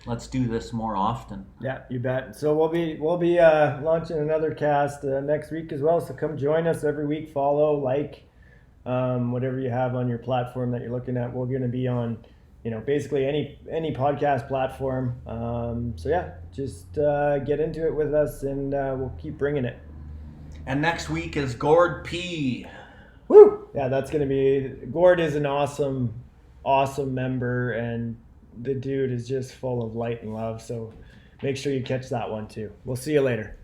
let's do this more often. Yeah, you bet. So we'll be launching another cast next week as well. So come join us every week. Follow, like, whatever you have on your platform that you're looking at. We're going to be on, basically any podcast platform. So yeah, just get into it with us, and we'll keep bringing it. And next week is Gord P. Woo! Yeah, that's going to be. Gord is an awesome member, and the dude is just full of light and love. So make sure you catch that one too. We'll see you later.